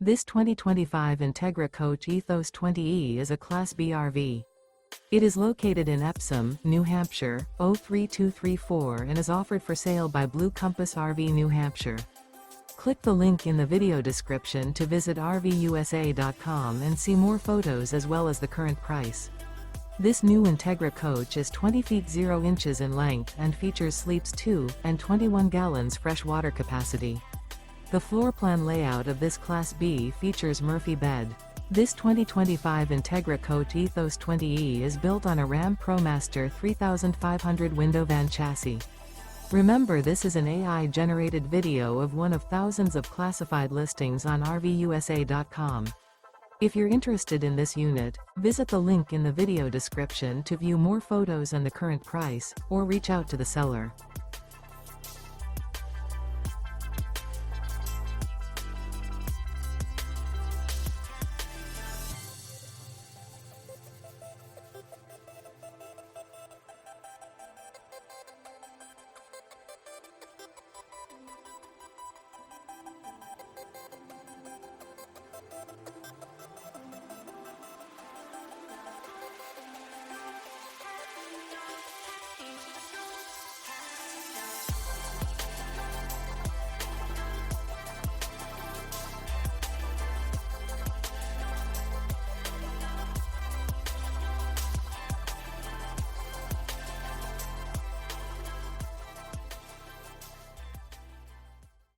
This 2025 Entegra Coach Ethos 20E is a Class B RV. It is located in Epsom, New Hampshire, 03234 and is offered for sale by Blue Compass RV New Hampshire. Click the link in the video description to visit RVUSA.com and see more photos as well as the current price. This new Entegra Coach is 20 feet 0 inches in length and features sleeps 2 and 21 gallons fresh water capacity. The floor plan layout of this Class B features Murphy bed. This 2025 Entegra Coach Ethos 20E is built on a RAM ProMaster 3500 window van chassis. Remember, this is an AI-generated video of one of thousands of classified listings on RVUSA.com. If you're interested in this unit, visit the link in the video description to view more photos and the current price, or reach out to the seller.